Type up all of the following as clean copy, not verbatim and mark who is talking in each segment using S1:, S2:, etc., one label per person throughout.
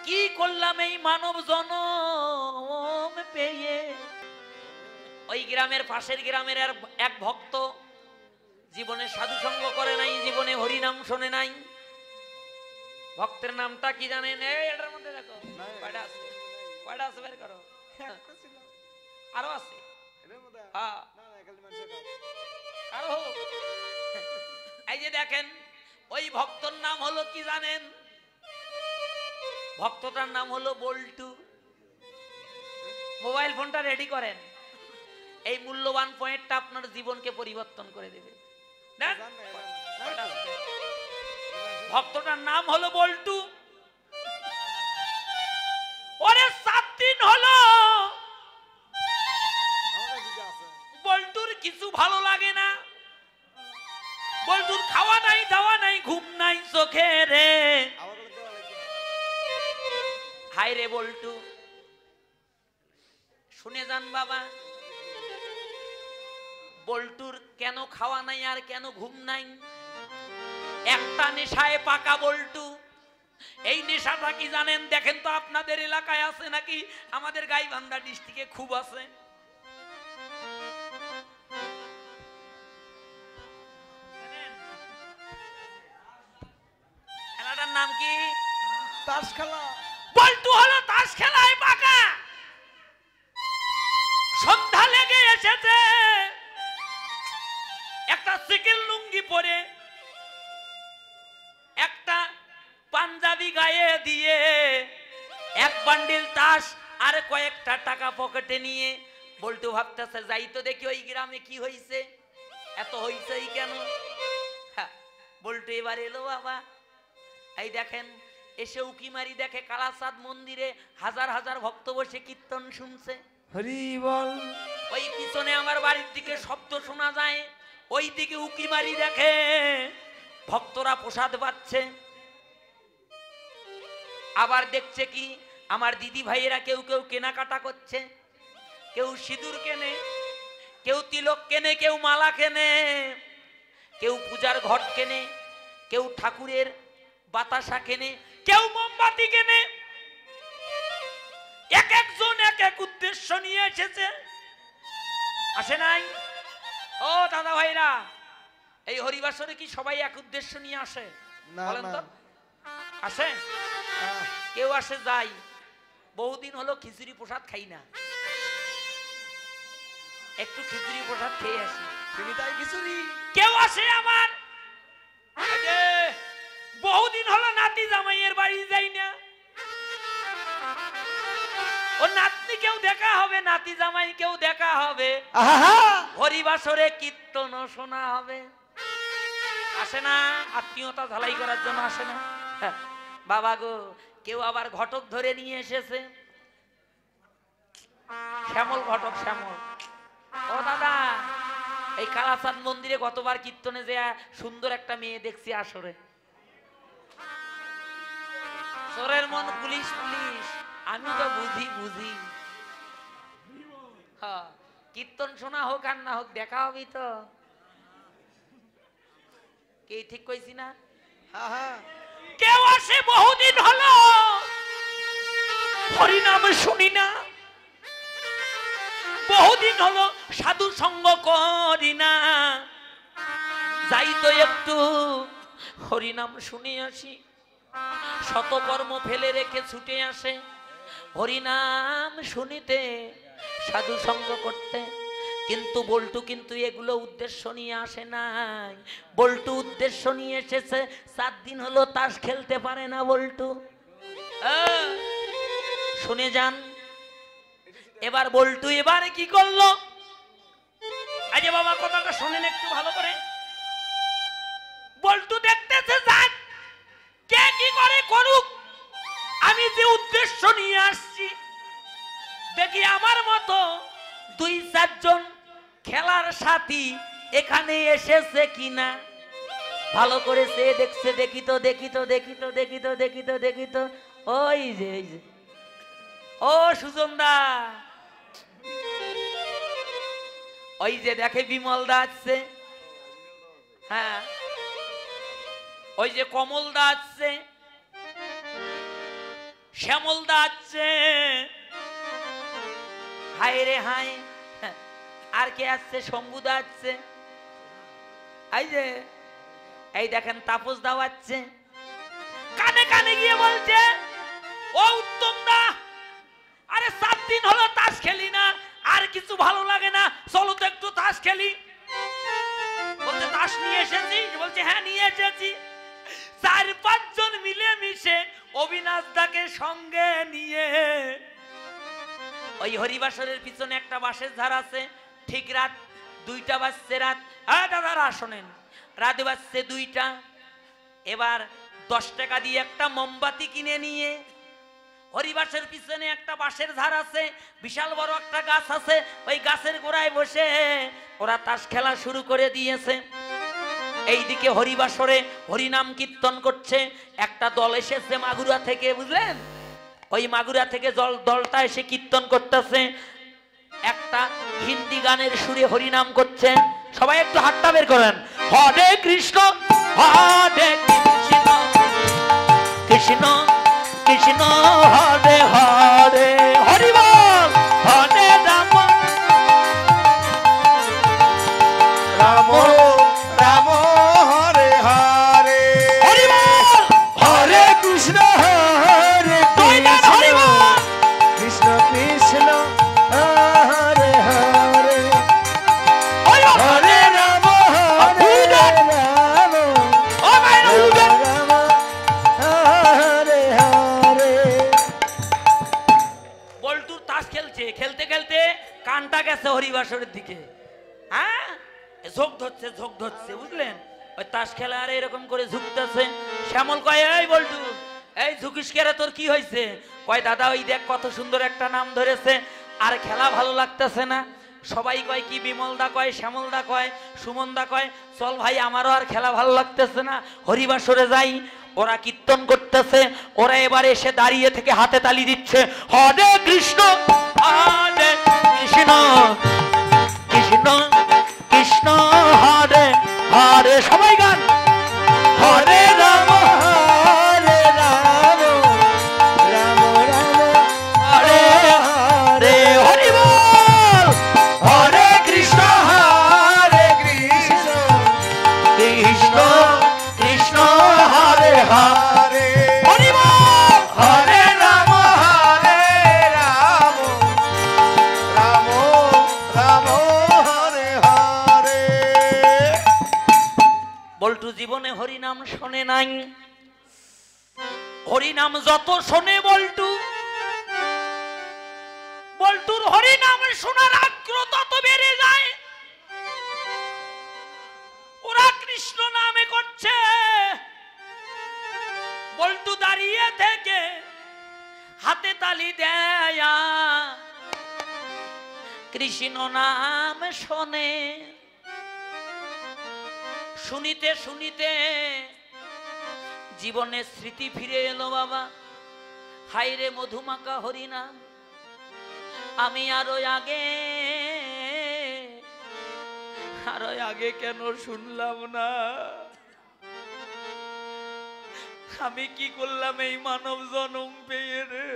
S1: কি করলাম এই মানব জনম পেয়ে। ওই গ্রামের পাশের গ্রামের এক ভক্ত জীবনে সাধু সঙ্গ করে নাই, জীবনে হরিনাম শোনে নাই। ভক্তের নামটা কি জানেন? এটার মধ্যে দেখো কয়টা আছে, কয়টা আছে বের করো। আরো আছে, আরো। এই যে দেখেন, ওই ভক্তর নাম হলো কি জানেন? ভক্তটার নাম হলো বল্টু। মোবাইল ফোনটা রেডি করেন, এই মূল্যবান পয়েন্টটা আপনার জীবনকে পরিবর্তন করে দেবে। ভক্তটার নাম হলো বল্টু। ওরে 7 দিন হলো বল্টুর কিছু ভালো লাগে না। বল্টুর খাওয়া নাই, দাওয়া নাই, ঘুম নাই চোখে রে। হায় রে বল্টু, শুনে যান বাবা, বল্টুর কেন খাওয়া নাই আর কেন ঘুম নাই? একটা নেশায় পাকা বল্টু। এই নেশাটা কি জানেন? দেখেন তো আপনাদের এলাকায় আছে নাকি? আমাদের গাইবান্ধা ডিস্ট্রিক্টে খুব আছে। খেলাটার নাম কি?
S2: তাস খেলা।
S1: বল্টু হলো তাস খেলায় পাকা। সন্ধ্যা লেগে এসেছে, একটা সিকেল লুঙ্গি পরে, একটা পাঞ্জাবি গায়ে দিয়ে, এক বান্ডিল তাস আর কয়েকটা টাকা পকেটে নিয়ে বল্টু ভাবতেছে যাই তো দেখি ওই গ্রামে কি হইছে, এত হইছেই কেন। বল্টু এবার এলো বাবা। এই দেখেন, এসে উকি মারি দেখে কালাচাঁদ মন্দিরে হাজার হাজার ভক্ত বসে কীর্তন শুনছে।
S2: হরি বল।
S1: ওই পিছনে আমার বাড়ির দিকে শব্দ শোনা যায়, ওই দিকে উকি মারি দেখে ভক্তরা প্রসাদ পাচ্ছে। আবার দেখছে কি, আমার দিদি ভাইয়েরা কেউ কেউ কেনাকাটা করছে, কেউ সিঁদুর কেনে, কেউ তিলক কেনে, কেউ মালা কেনে, কেউ পূজার ঘট কেনে, কেউ ঠাকুরের বাতাসা কেনে, কেউ মোমবাতি কেনে। এক একজন এক এক উদ্দেশ্য নিয়ে এসেছে। আসে নাই? ও দাদা ভাইরা, এই হরিবাসরে কি সবাই এক উদ্দেশ্য নিয়ে আসে? বলেন তো, আসে? কেউ আসে যাই, বহুদিন হলো খিচুড়ি প্রসাদ খাই না, একটু খিচুড়ি প্রসাদ খেয়ে আসি।
S2: খিচুড়ি।
S1: কেউ আসে আমার, বহুদিন হলো নাতি জামাইয়ের বাড়ি যাই না, ও নাতনি কেউ দেখা হবে, নাতি জামাই কেউ দেখা হবে, হরিবাসরে কীর্তন শোনা হবে। আসে না? আত্মীয়তা ঝালাই করার জন্য আসে না? বাবা গো, কেউ আবার ঘটক ধরে নিয়ে এসেছে, শ্যামল ঘটক, শ্যামল। ও দাদা, এই কালাচাঁদ মন্দিরে গতবার কীর্তনে যে সুন্দর একটা মেয়ে দেখছি আসরে। চোরের মন পুলিশ পুলিশ, আমি তো বুঝি বুঝি। কীর্তন শোনা হোক আর না হোক, দেখা হবি তো। কে ঠিক কইছি না? কেউ আসে, বহুদিন হলো হরিনাম শুনি না, বহুদিন হলো সাধু সঙ্গ করি না, যাই তো একটু হরিনাম শুনে আসি। শতকর্ম ফেলে রেখে ছুটে আসে হরিনাম শুনিতে, সাধু সঙ্গ করতে। কিন্তু বল্টু কিন্তু এগুলো উদ্দেশ্য নিয়ে আসে নাই। বল্টু উদ্দেশ্য নিয়ে এসেছে, 7 দিন হলো তাস খেলতে পারে না বল্টু। শুনে যান, এবার বল্টু এবারে কি করলো? আরে বাবা, কথাটা শোনেন একটু ভালো করে। বল্টু দেখতেছে যাক, কে কি করে করুক, আমি যে উদ্দেশ্য নিয়ে আসছি, দেখি আমার মতো 2-4 জন খেলার সাথী এখানে এসেছে কিনা। ভালো করে সে দেখছে, দেখি তো দেখি তো দেখি তো দেখি তো দেখি তো দেখি তো, ওই যে ও সুজন দা, ওই যে দেখে বিমল দা আসছে, হ্যাঁ ওই যে কমল দা আসছে, শ্যামলদা আসছে, হায় রে হায়। আর কে আসছে? শম্ভুদা আসছে। এই যে এই দেখেন তাপস দাও আসছে, কানে কানে গিয়ে বলছে, ও উত্তম দা, আরে 7 দিন হলো তাস খেলি না, আর কিছু ভালো লাগে না, চলো তো একটু তাস খেলি। বলছে তাস নিয়ে এসেছিস? বলছে হ্যাঁ নিয়ে এসেছি। 4-5 জন মিলে মিশে অবিনাশ দাকে সঙ্গে নিয়ে ওই হরিবাসরের পিছনে একটা বাঁশের ধার আছে, ঠিক রাত 2টা বাজছে। রাত, হ্যাঁ দাদারা শোনেন, রাত বাজছে 2টা। এবার 10 টাকা দিয়ে একটা মোমবাতি কিনে নিয়ে হরিবাসের পিছনে একটা বাঁশের ধার আছে, বিশাল বড় একটা গাছ আছে, ওই গাছের গোড়ায় বসে ওরা তাস খেলা শুরু করে দিয়েছে। এইদিকে হরিবাসরে হরিনাম কীর্তন করছে। একটা দল এসেছে মাগুরা থেকে, বুঝলেন? ওই মাগুরা থেকে দলটা এসে কীর্তন করতেছে, একটা হিন্দি গানের সুরে হরিনাম করছে। সবাই একটু হাতটা বের করেন। হরে কৃষ্ণ হরে কৃষ্ণ কৃষ্ণ কৃষ্ণ হরে হরে, হরি বল। হরে রাম
S2: রাম রাম হরে হরে,
S1: হরি বল।
S2: হরে কৃষ্ণ হরে কৃষ্ণ,
S1: হরি বল।
S2: কৃষ্ণ কৃষ্ণ হরে হরে,
S1: হরি বল।
S2: হরে রাম হরে রাম,
S1: ও ভাইরা উঠেন।
S2: রাম হরে হরে।
S1: বল্টুর তাস খেলছে, খেলতে খেলতে কানটা গেছে হরিবাসরের দিকে। হ্যাঁ, ঝোঁক ধরছে, বুঝলেন? ওই তাস খেলা আর এরকম করে ঝুঁকতেছে। শ্যামল কয়, এই বল্টু, এই ঝুঁকিস কেরে, তোর কি হয়েছে? কয় দাদা ওই দেখ কত সুন্দর একটা নাম ধরেছে, আর খেলা ভালো লাগতেছে না। সবাই কয় কি? বিমলদা কয়, শ্যামলদা কয়, সুমনদা কয়, চল ভাই আমারও আর খেলা ভালো লাগতেছে না, হরিবাসরে যাই। ওরা কীর্তন করতেছে, ওরা এবারে এসে দাঁড়িয়ে থেকে হাতে তালি দিচ্ছে, হরে কৃষ্ণ হরে কৃষ্ণ কৃষ্ণ কৃষ্ণ হরে হরে, সবাই গান। হরে রাম
S2: হরে রাম, রাম রাম
S1: হরে হরে, হরি বল।
S2: হরে কৃষ্ণ হরে কৃষ্ণ,
S1: কৃষ্ণ কৃষ্ণ হরে হরে,
S2: হরে
S1: হরি বল।
S2: হরে রাম রাম, রাম হরে হরে।
S1: বল্টু জীবনে হরিনাম শোনে নাই। হরিনাম যত শোনে বল্টুর হরিনাম শোনার আগ্রহ তত বেড়ে যায়। ওরা কৃষ্ণ নামে করছে, বল্টু দাঁড়িয়ে থেকে হাতে তালি দেয়, কৃষ্ণ নাম শোনে। শুনিতে শুনিতে জীবনে স্মৃতি ফিরে এলো বাবা। হায়রে মধুমাকা হরিনাম, আমি আরো আগে কেন শুনলাম না? আমি কি করলাম এই মানব জন্ম পেয়ে রে?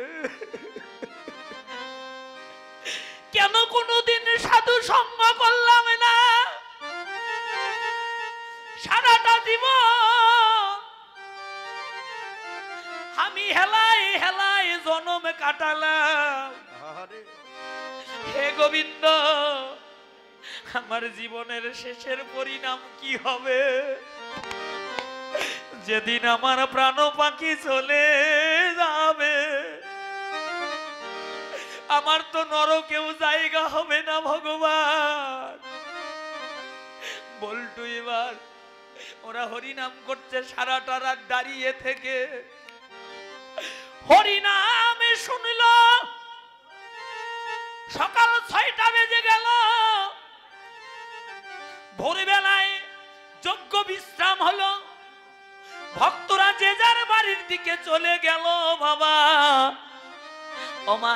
S1: কেন কোনোদিন সাধু সঙ্গ করলাম না? সারাটা জীবন আমি হেলায় জনম কাটালাম। হে গোবিন্দ, আমার জীবনের শেষের পরিণাম কি হবে? যেদিন আমার প্রাণ পাখি চলে যাবে, আমার তো নরকেও জায়গা হবে না ভগবান। বল্টু এবার ওরা হরিনাম করছে, সারাটা রাত দাঁড়িয়ে থেকে হরিনামে শুনল। সকাল 6টা বেজে গেল, ভোরবেলায় যজ্ঞ বিশ্রাম হলো, ভক্তরা যে যার বাড়ির দিকে চলে গেল বাবা। ওমা,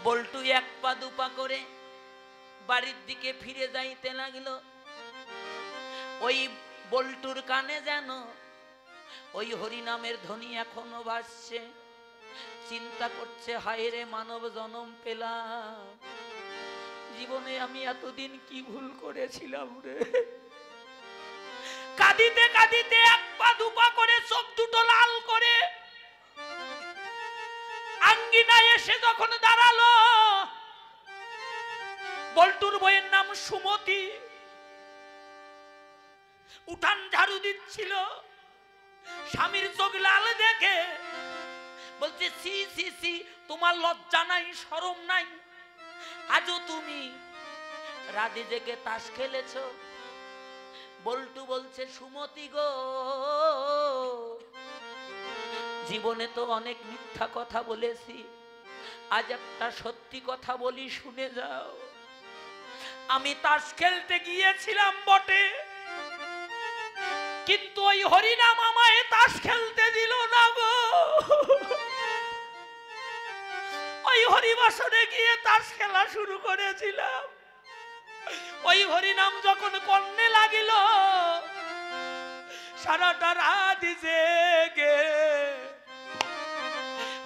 S1: বল্টু 1 পা 2 পা করে বাড়ির দিকে ফিরে যাইতে লাগলো। ওই বল্টুর কানে যেন ওই হরিনামের ধ্বনি এখনো ভাসছে, চিন্তা করছে, হায় রে মানব জনম পেলাম, জীবনে আমি এতদিন কি ভুল করেছিলাম রে। কাঁদিতে কাঁদিতে এক পা দুপা করে চোখ দুটো লাল করে আঙ্গিনায় এসে যখন দাঁড়ালো, বল্টুর বইয়ের নাম সুমতি, উঠান ঝাড়ু দিচ্ছিল। স্বামীর চোখ লাল দেখে বলছে, সি সি সি, তোমার লজ্জা নাই, শরম নাই, আজও তুমি রাতে জেগে তাস খেলেছ। বল্টু বলছে, সুমতি গো, জীবনে তো অনেক মিথ্যা কথা বলেছি, আজ একটা সত্যি কথা বলি, শুনে যাও। আমি তাস খেলতে গিয়েছিলাম বটে, কিন্তু ওই হরিনাম আমায় তাস খেলতে দিল না গো। ওই হরিবাসনে গিয়ে তাস খেলা শুরু করেছিলাম, ওই হরিনাম যখন কর্ণে লাগিল, সারাটা রাত জেগে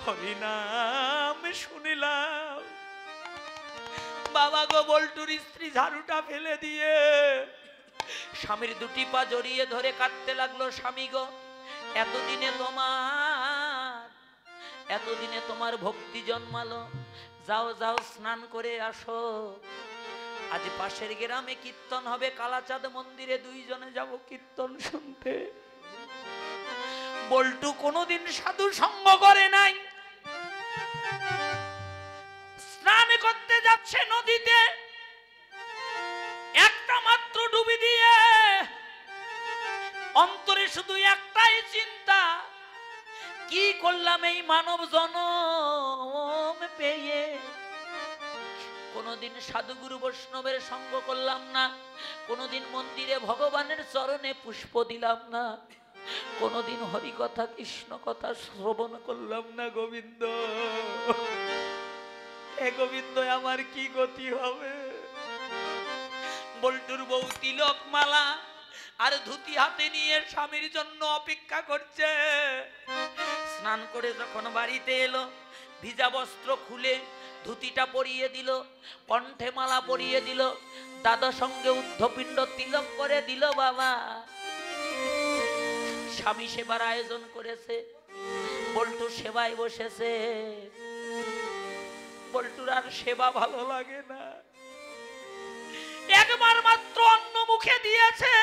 S1: হরিনাম শুনিলাম। বাবা গো, বল্টুর স্ত্রী ঝাড়ুটা ফেলে দিয়ে স্বামীর দুটি পা জড়িয়ে ধরে কাঁদতে লাগলো। স্বামী গো, এতদিনে তোমার ভক্তি জন্মালো, যাও যাও স্নান করে আসো, আজ পাশের গ্রামে কীর্তন হবে, কালাচাঁদ মন্দিরে দুইজনে যাব কীর্তন শুনতে। বল্টু কোনোদিন সাধু সঙ্গ করে নাই, স্নান করতে যাচ্ছে নদীতে, একটা মাত্র ডুবি দিয়ে অন্তরে শুধু একটাই চিন্তা, কি করলাম এই মানব জনম পেয়ে। কোনদিন সাধুগুরু বৈষ্ণবের সঙ্গ করলাম না, কোনদিন মন্দিরে ভগবানের চরণে পুষ্প দিলাম না, কোনদিন হরি কথা কৃষ্ণ কথা শ্রবণ করলাম না। গোবিন্দ, এ গোবিন্দ, আমার কি গতি হবে? বল্টুর বউ তিলক মালা আর ধুতি হাতে নিয়ে স্বামীর জন্য অপেক্ষা করছে। স্নান করে যখন বাড়িতে এলো, ভিজা বস্ত্র খুলে ধুতিটা পরিয়ে দিল, কণ্ঠে মালা পরিয়ে দিল, দাদা সঙ্গে ঊর্ধ্বপিণ্ড তিলক করে দিল। বাবা, স্বামী সেবার আয়োজন করেছে, বল্টু সেবায় বসেছে। বল্টুর আর সেবা ভালো লাগে না, একবার মাত্র অন্ন মুখে দিয়েছে।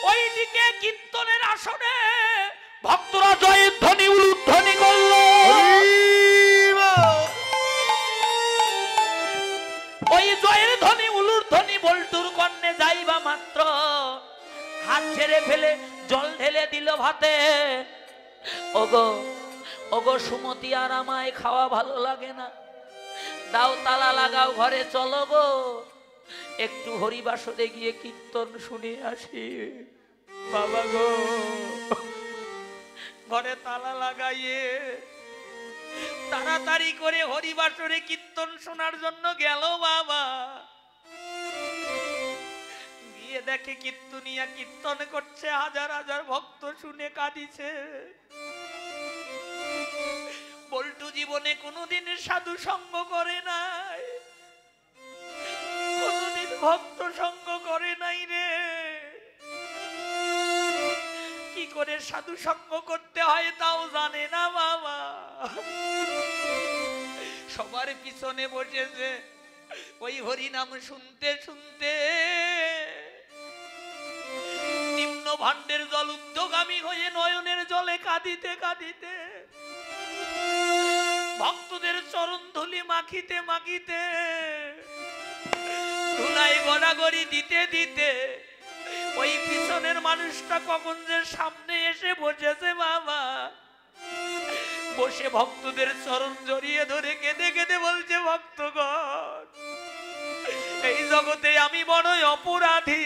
S1: ওইদিকে কীর্তনের আসনে ভক্তরা জয়ের ধ্বনি উলুধ্বনি করল। ওই জয়ের ধ্বনি উলুধ্বনি বল্টুর কর্ণে যাইবা মাত্র হাত ছেড়ে ফেলে জল ঢেলে দিল ভাতে। ওগো ওগো সুমতি, আর আমায় খাওয়া ভালো লাগে না, দাও তালা লাগাও, ঘরে চলো গো, একটু হরিবাসরে গিয়ে কীর্তন শুনে আসি। বাবা গো, ঘরে তালা লাগাইয়ে তাড়াতাড়ি করে হরিবাসরে কীর্তন শোনার জন্য গেল। বাবা গিয়ে দেখে কীর্তনিয়া কীর্তন করছে, হাজার হাজার ভক্ত শুনে কাঁদিছে। বল্টু জীবনে কোনোদিন সাধু সঙ্গ করে নাই, কোনোদিন ভক্ত সঙ্গ করে নাই রে। কি করে সাধু সঙ্গ করতে হয় তাও জানে না বাবা। সবার পিছনে বসেছে, ওই হরিনাম শুনতে শুনতে নিম্ন ভাণ্ডের জল ঊর্ধ্বগামী হয়ে নয়নের জলে কাঁদিতে কাঁদিতে, ভক্তদের চরণ ধুলি মাখিতে মাখিতে, ধুলাই গড়াগড়ি দিতে দিতে, ওই পিছনের মানুষটা কখন যে সামনে এসে বসেছে বাবা, বসে ভক্তদের চরণ জড়িয়ে ধরে কেঁদে কেঁদে বলছে, ভক্তগণ, এই জগতে আমি বড়ই অপরাধী,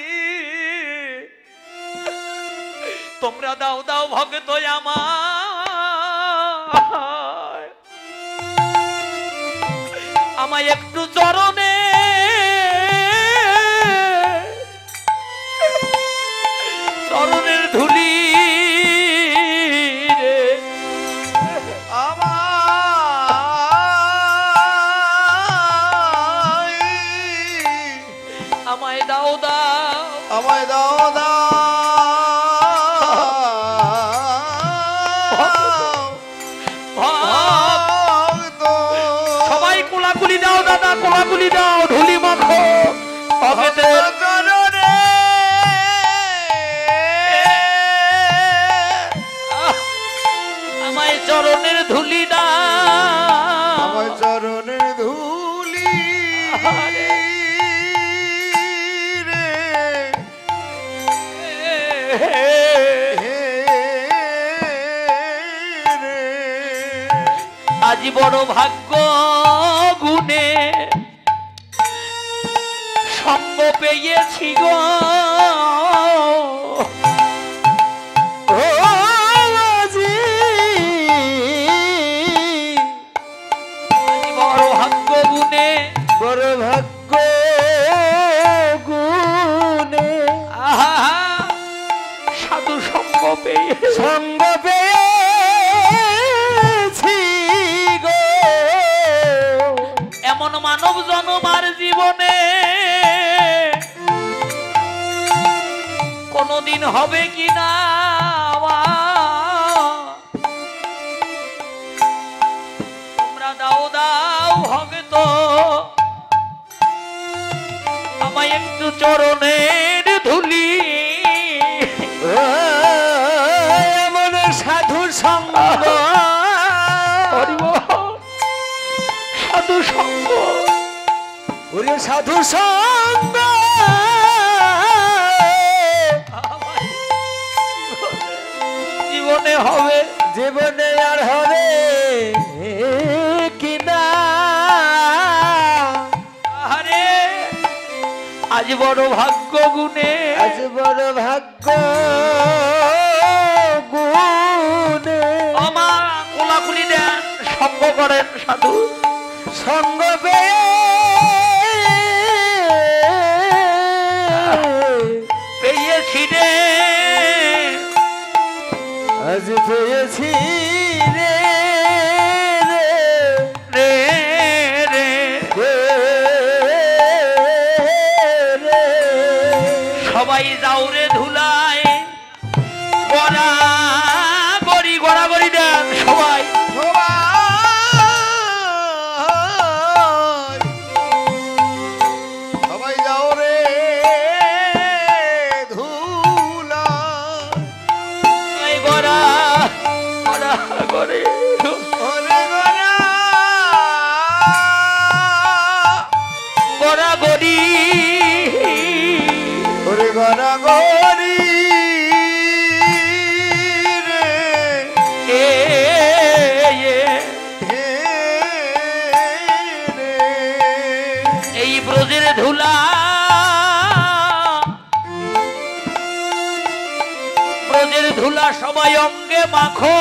S1: তোমরা দাও দাও ভক্ত আমায় একটু চরণে চরণের ধুলি মালা কোলাগুলি দাও, ধুলি মাখো ভক্তের
S2: চরণে
S1: আমায় চরণের ধুলি দাও,
S2: আমার চরণের ধুলি
S1: আরে।
S2: রে হে রে
S1: আজ বড় ভাগ্য গুণে সঙ্গ পেয়েছি গো,
S2: ও আজি
S1: আজ বড় ভাগ্য গুণে
S2: বড় ভাগ্য গুণে
S1: আহা সাধু সঙ্গ পেয়ে
S2: সঙ্গ পেয়েছি গো
S1: এমন মানব জন্মার জীবনে কোনদিন হবে কি না তোমরা দাও দাও ভক্ত আমায় একটু চরণের ধুলি,
S2: এমন সাধু সঙ্গ
S1: হরি বল। সাধু সঙ্গ
S2: ওরে সাধু সঙ্গ
S1: জীবনে হবে
S2: জীবনে আর হবে কিনা
S1: আরে আজ বড় ভাগ্য গুণে
S2: আজ বড় ভাগ্য গুণে
S1: আমা কোলাকুলি দেন সঙ্গ করেন সাধু
S2: সঙ্গ পেয়ে
S1: পেয়েছি রে
S2: আজ পেয়েছি রে
S1: রে রে
S2: রে
S1: সবাই যাও রে ধুলায় গড়া গড়ি গড়াগড়ি দেন সবাই
S2: সবাই যাও রে ধুলা
S1: এই গড়া গড়া গড়ি
S2: ওরে গড়া
S1: গড়া গড়ি
S2: ওরে গড়া গড়ি রে
S1: এ
S2: হে রে
S1: এই ব্রজের ধুলা ব্রজের ধুলা সবাই অঙ্গে মাখো